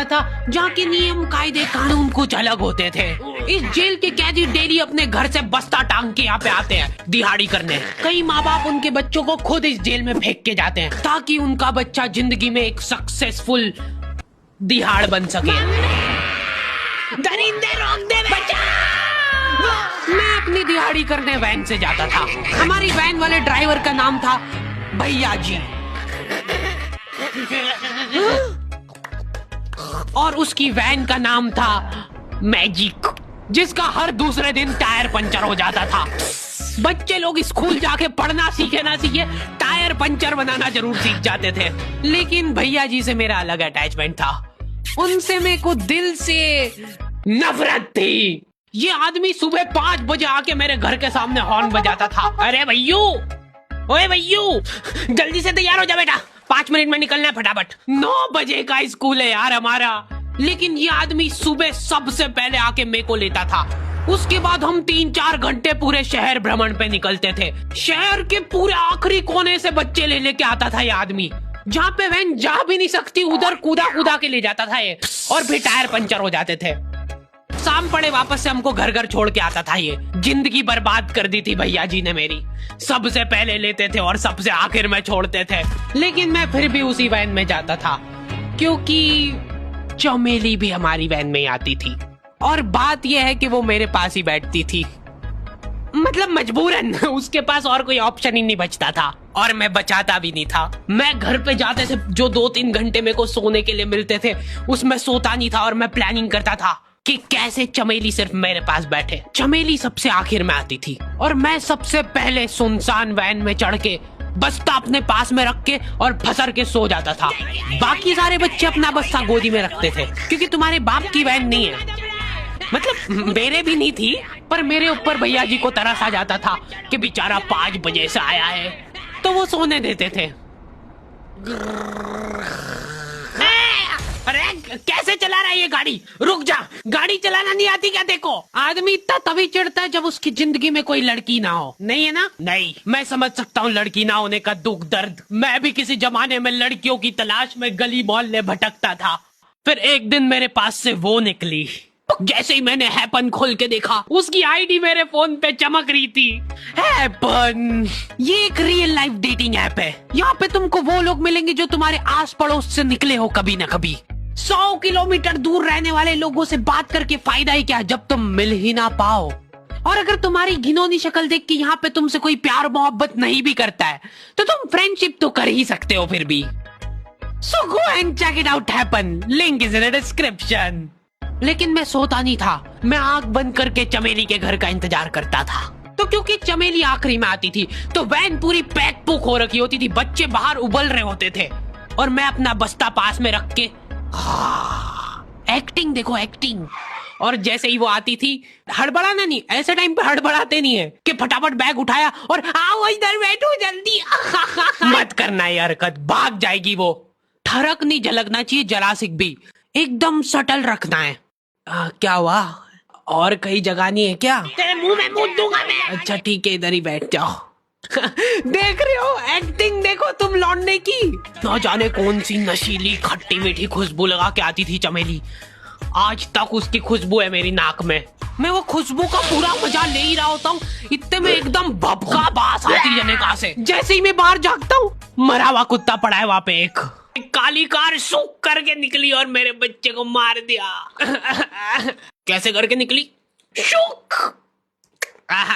था जहाँ के नियम कायदे कानून कुछ अलग होते थे। इस जेल के कैदी डेली अपने घर से बस्ता टांग के यहाँ पे आते हैं दिहाड़ी करने। कई माँ बाप उनके बच्चों को खुद इस जेल में फेंक के जाते हैं ताकि उनका बच्चा जिंदगी में एक सक्सेसफुल दिहाड़ बन सके। दरिंदे रोक दे बच्चा। मैं अपनी दिहाड़ी करने वैन से जाता था। हमारी वैन वाले ड्राइवर का नाम था भैया जी और उसकी वैन का नाम था मैजिक, जिसका हर दूसरे दिन टायर पंचर हो जाता था। बच्चे लोग स्कूल जाके पढ़ना सीखे ना सीखे टायर पंचर बनाना जरूर सीख जाते थे। लेकिन भैया जी से मेरा अलग अटैचमेंट था। उनसे मेरे को दिल से नफरत थी। ये आदमी सुबह 5 बजे आके मेरे घर के सामने हॉर्न बजाता था। अरे भैयू, ओए भैयू, जल्दी से तैयार हो जा बेटा, 5 मिनट में निकलना है फटाफट। 9 बजे का स्कूल है यार हमारा। लेकिन ये आदमी सुबह सबसे पहले आके मेरे को लेता था। उसके बाद हम 3-4 घंटे पूरे शहर भ्रमण पे निकलते थे। शहर के पूरे आखिरी कोने से बच्चे ले लेके आता था ये आदमी। जहाँ पे वैन जा भी नहीं सकती उधर कूदा कूदा के ले जाता था ये, और फिर टायर पंचर हो जाते थे। शाम पड़े वापस से हमको घर घर छोड़ के आता था ये। जिंदगी बर्बाद कर दी थी भैया जी ने मेरी। सबसे पहले लेते थे और सबसे आखिर में छोड़ते थे। लेकिन मैं फिर भी उसी वैन में जाता था क्योंकि चमेली भी हमारी वैन में आती थी। और बात यह है कि वो मेरे पास ही बैठती थी, मतलब मजबूरन। उसके पास और कोई ऑप्शन ही नहीं बचता था और मैं बचाता भी नहीं था। मैं घर पे जाते थे, जो 2-3 घंटे मेरे को सोने के लिए मिलते थे उसमें सोता नहीं था और मैं प्लानिंग करता था कि कैसे चमेली सिर्फ मेरे पास बैठे। चमेली सबसे आखिर में आती थी और मैं सबसे पहले सुनसान वैन में चढ़ के बस्ता अपने पास में रख के और फसर के सो जाता था। बाकी सारे बच्चे अपना बस्ता गोदी में रखते थे क्योंकि तुम्हारे बाप की वैन नहीं है, मतलब मेरे भी नहीं थी, पर मेरे ऊपर भैया जी को तरस आ जाता था कि बेचारा 5 बजे से आया है, तो वो सोने देते थे। अरे कैसे चला रहा है ये गाड़ी? रुक जा, गाड़ी चलाना नहीं आती क्या? देखो, आदमी इतना तभी चिढ़ता है जब उसकी जिंदगी में कोई लड़की ना हो। नहीं है ना? नहीं, मैं समझ सकता हूँ लड़की ना होने का दुख दर्द। मैं भी किसी जमाने में लड़कियों की तलाश में गली मोहल्ले भटकता था। फिर एक दिन मेरे पास से वो निकली। जैसे ही मैंने हैपन खोल के देखा, उसकी आईडी मेरे फोन पे चमक रही थी। हैपन ये एक रियल लाइफ डेटिंग ऐप है। यहाँ पे तुमको वो लोग मिलेंगे जो तुम्हारे आस पड़ोस से निकले हो कभी ना कभी। 100 किलोमीटर दूर रहने वाले लोगों से बात करके फायदा ही क्या जब तुम मिल ही ना पाओ। और अगर तुम्हारी घिनौनी शक्ल देख के यहाँ पे तुमसे कोई प्यार मोहब्बत नहीं भी करता है तो तुम फ्रेंडशिप तो कर ही सकते हो फिर भी। So go and check it out happen. Link is in the description. लेकिन मैं सोता नहीं था। मैं आंख बंद करके चमेली के घर का इंतजार करता था। तो क्योंकि चमेली आखिरी में आती थी तो वैन पूरी पैक पुक हो रखी होती थी, बच्चे बाहर उबल रहे होते थे और मैं अपना बस्ता पास में रख के एक्टिंग देखो एक्टिंग। और जैसे ही वो आती थी, हड़बड़ाना नहीं, ऐसे टाइम पे हड़बड़ाते नहीं है कि फटाफट बैग उठाया और आओ इधर बैठो जल्दी। मत करना ये हरकत, भाग जाएगी वो। ठरक नहीं झलकना चाहिए जरा सिक भी, एकदम सटल रखना है। क्या हुआ? और कहीं जगह नहीं है क्या? तेरे मुंह में मूत दूंगा मैं। अच्छा ठीक है, इधर ही बैठ जाओ। देख रहे हो एक्टिंग, देखो तुम लौंडे की। न जाने कौन सी नशीली खट्टी मीठी खुशबू लगा के आती थी चमेली। आज तक उसकी खुशबू है मेरी नाक में। मैं वो खुशबू का पूरा मजा ले ही रहा होता हूँ, इतने में एकदम भभका बास आती है जनेका से। जैसे ही मैं बाहर झांकता हूँ, मरा हुआ कुत्ता पड़ा है वहाँ पे। एक काली कार सूख करके निकली और मेरे बच्चे को मार दिया। कैसे करके निकली? शुक।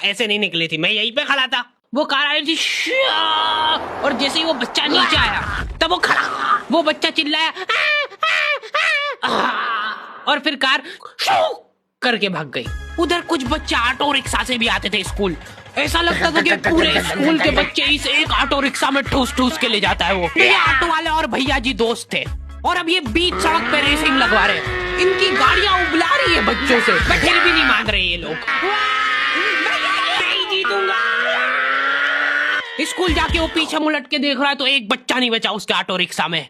ऐसे नहीं निकली थी, मैं यहीं पे खड़ा था, वो कार आई थी और जैसे ही वो बच्चा नीचे आया तब वो खड़ा, वो बच्चा चिल्लाया और फिर कार शुक करके भाग गई। उधर कुछ बच्चे ऑटो रिक्शा से भी आते थे स्कूल। ऐसा लगता था कि पूरे स्कूल के बच्चे इस एक ऑटो रिक्शा में ठूस ठूस के ले जाता है वो। ये ऑटो वाले और भैया जी दोस्त थे और अब ये बीच सड़क पे रेसिंग लगवा रहे। इनकी गाड़ियां उबला रही है बच्चों से, मैं फिर भी नहीं मान रहे ये लोग। जीतूंगा। स्कूल जाके वो पीछे मुलट के देख रहा है तो एक बच्चा नहीं बचा उसके ऑटो रिक्शा में।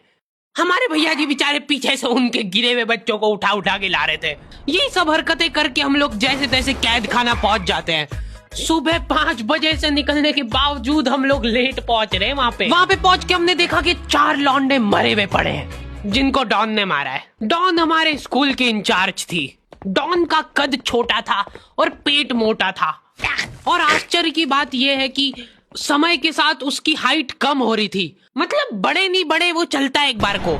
हमारे भैया जी बेचारे पीछे से उनके गिरे हुए बच्चों को उठा उठा के ला रहे थे। ये सब हरकतें करके हम लोग जैसे तैसे कैद खाना पहुंच जाते हैं। सुबह 5 बजे से निकलने के बावजूद हम लोग लेट पहुंच रहे हैं। वहाँ पे पहुंच के हमने देखा कि 4 लौंडे मरे हुए पड़े हैं। जिनको डॉन ने मारा है। डॉन हमारे स्कूल की इंचार्ज थी। डॉन का कद छोटा था और पेट मोटा था, और आश्चर्य की बात यह है कि समय के साथ उसकी हाइट कम हो रही थी। मतलब बड़े नहीं बड़े वो चलता है एक बार को,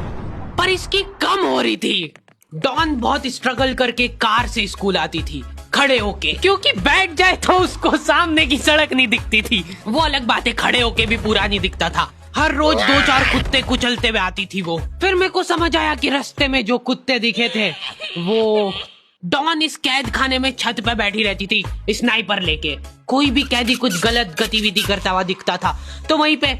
पर इसकी कम हो रही थी। डॉन बहुत स्ट्रगल करके कार से स्कूल आती थी खड़े होके, क्योंकि बैठ जाए तो उसको सामने की सड़क नहीं दिखती थी। वो अलग बात है, खड़े होके भी पूरा नहीं दिखता था। हर रोज 2-4 कुत्ते कुचलते हुए आती थी वो। फिर मेरे को समझ आया कि रास्ते में जो कुत्ते दिखे थे वो डॉन इस कैद खाने में छत पे बैठी रहती थी स्नाइपर लेके। कोई भी कैदी कुछ गलत गतिविधि करता हुआ दिखता था तो वहीं पे,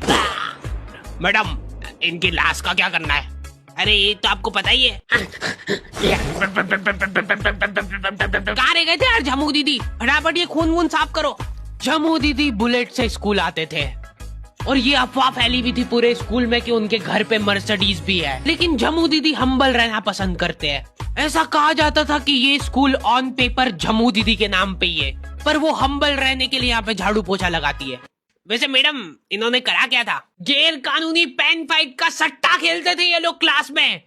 मैडम इनकी लाश का क्या करना है? अरे ये तो आपको पता ही है। कहाँ रह गए थे यार झमू दीदी? फटाफट ये खून वून साफ करो। झमू दीदी बुलेट से स्कूल आते थे और ये अफवाह फैली हुई थी पूरे स्कूल में कि उनके घर पे मर्सिडीज भी है। लेकिन झमू दीदी हम्बल रहना पसंद करते हैं। ऐसा कहा जाता था कि ये स्कूल ऑन पेपर झमू दीदी के नाम पे ही है, पर वो हम्बल रहने के लिए यहाँ पे झाड़ू पोछा लगाती है। वैसे मैडम इन्होंने करा क्या था? गैर कानूनी पेन फाइट का सट्टा खेलते थे ये लोग क्लास में।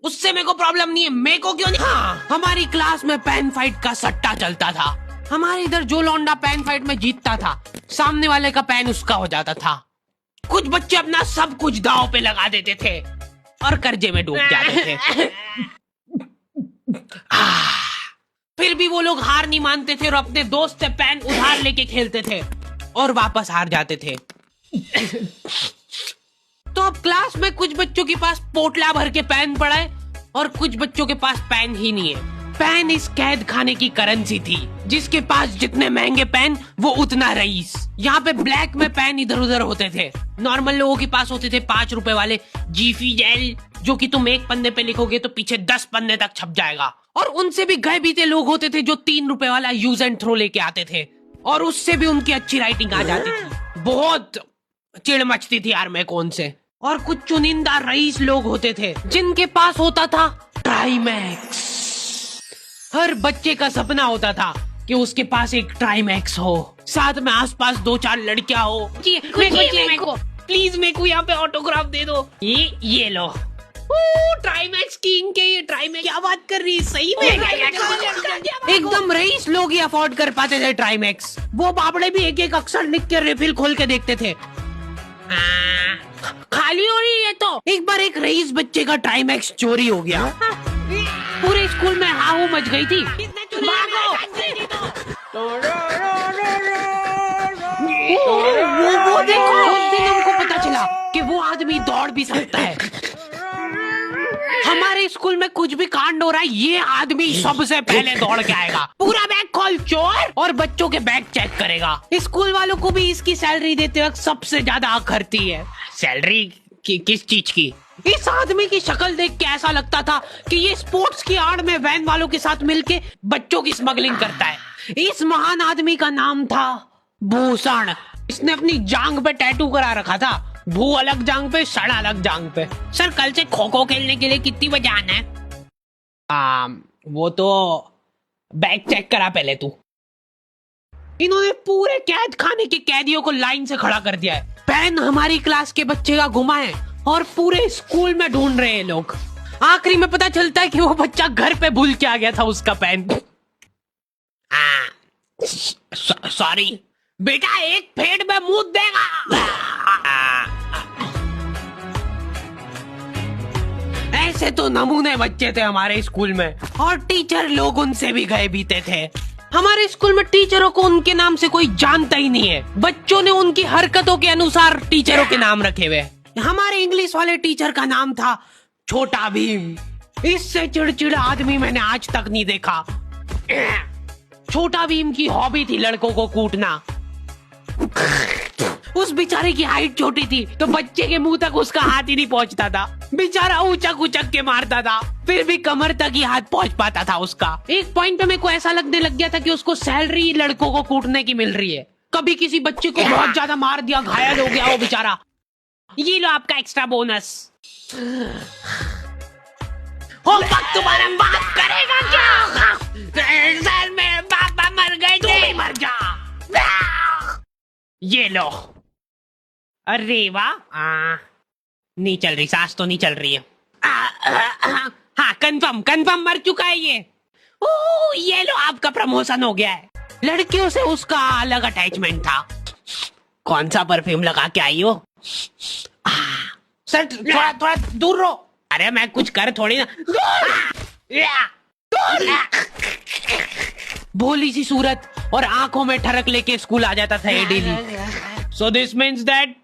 उससे मेरे को प्रॉब्लम नहीं है, मेरे को क्यों नहीं? हाँ, हमारी क्लास में पेन फाइट का सट्टा चलता था। हमारे इधर जो लौंडा पेन फाइट में जीतता था, सामने वाले का पेन उसका हो जाता था। कुछ बच्चे अपना सब कुछ दांव पे लगा देते थे और कर्जे में डूब जाते थे। फिर भी वो लोग हार नहीं मानते थे और अपने दोस्त से पेन उधार लेके खेलते थे और वापस हार जाते थे। तो अब क्लास में कुछ बच्चों के पास पोटला भर के पेन पड़ा है और कुछ बच्चों के पास पेन ही नहीं है। पेन इस कैद खाने की करेंसी थी। जिसके पास जितने महंगे पेन वो उतना रईस। यहाँ पे ब्लैक में पेन इधर उधर होते थे। नॉर्मल लोगों के पास होते थे 5 रुपए वाले जीफी जेल, जो कि तुम एक पन्ने पे लिखोगे तो पीछे 10 पन्ने तक छप जाएगा। और उनसे भी गए बीते लोग होते थे जो 3 रुपए वाला यूज एंड थ्रो लेके आते थे और उससे भी उनकी अच्छी राइटिंग आ जाती थी। बहुत चिढ़ मचती थी यार मेरे को उनसे। और कुछ चुनिंदा रईस लोग होते थे जिनके पास होता था ट्राईमैक्स। हर बच्चे का सपना होता था कि उसके पास एक ट्राईमैक्स हो, साथ में आसपास 2-4 लड़कियां हो। मेरे को प्लीज मेरे को यहाँ पे ऑटोग्राफ दे दो। ये लो ट्राईमैक्स किंग के। ये ट्राईमैक्स क्या बात कर रही है? सही में एकदम रईस लोग ही अफोर्ड कर पाते थे ट्राईमैक्स। वो बाबड़े भी एक एक अक्षर लिख के रिफिल खोल के देखते थे। खाली हो रही है तो एक बार एक रईस बच्चे का ट्राईमैक्स चोरी हो गया। पूरे स्कूल में हाहू मच गई थी। वो देखो, उस दिन हमको पता चला कि वो आदमी दौड़ भी सकता है। हमारे स्कूल में कुछ भी कांड हो रहा है, ये आदमी सबसे पहले दौड़ के आएगा। पूरा बैग खोल चोर, और बच्चों के बैग चेक करेगा। स्कूल वालों को भी इसकी सैलरी देते वक्त सबसे ज्यादा आग खरती है। सैलरी किस चीज की? इस आदमी की शक्ल देख के ऐसा लगता था कि ये स्पोर्ट्स की आड़ में वैन वालों के साथ मिलके बच्चों की स्मगलिंग करता है। इस महान आदमी का नाम था भूषण। इसने अपनी जांग पे टैटू करा रखा था, भू अलग जांग पे, सड़ अलग जांग पे। सर कल से खो खो खेलने के लिए कितनी बजे आना है? वो तो बैग चेक करा पहले तू। इन्होंने पूरे कैद खाने के कैदियों को लाइन से खड़ा कर दिया है। पेन हमारी क्लास के बच्चे का गुमा है और पूरे स्कूल में ढूंढ रहे हैं लोग। आखिरी में पता चलता है कि वो बच्चा घर पे भूल के आ गया था उसका पेन। सॉरी बेटा, एक फेड में मुंह देगा। ऐसे तो नमूने बच्चे थे हमारे स्कूल में, और टीचर लोग उनसे भी गए बीते थे। हमारे स्कूल में टीचरों को उनके नाम से कोई जानता ही नहीं है। बच्चों ने उनकी हरकतों के अनुसार टीचरों के नाम रखे हुए। हमारे इंग्लिश वाले टीचर का नाम था छोटा भीम। इससे चिड़चिड़ा आदमी मैंने आज तक नहीं देखा। छोटा भीम की हॉबी थी लड़कों को कूटना। उस बेचारे की हाइट छोटी थी तो बच्चे के मुंह तक उसका हाथ ही नहीं पहुंचता था। बेचारा ऊंचक उचक के मारता था, फिर भी कमर तक ही हाथ पहुंच पाता था उसका। एक पॉइंट पे मेरे को ऐसा लगने लग गया था कि उसको सैलरी लड़कों को कूटने की मिल रही है। कभी किसी बच्चे को बहुत ज्यादा मार दिया, घायल हो गया वो बेचारा, ये लो आपका एक्स्ट्रा बोनस। होमवर्क तुम्हारा बाप करेगा क्या? सर मेरे पापा मर गए थे। मर जा। ये लो। अरे वाह, नहीं चल रही सांस, तो नहीं चल रही है। हाँ कंफर्म कंफर्म मर चुका है ये। ओह ये लो आपका प्रमोशन हो गया है। लड़कियों से उसका अलग अटैचमेंट था। कौन सा परफ्यूम लगा के आई हो? सर थोड़ा थोड़ा दूर रहो। अरे मैं कुछ कर थोड़ी ना। भोली सी सूरत और आंखों में ठरक लेके स्कूल आ जाता था ये daily. So this means that